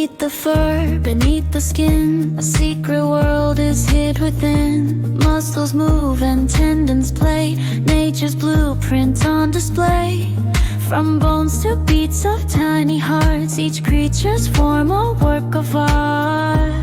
Beneath the fur, beneath the skin, a secret world is hid within. Muscles move and tendons play, nature's blueprint on display. From bones to beats of tiny hearts, each creature's form a work of art.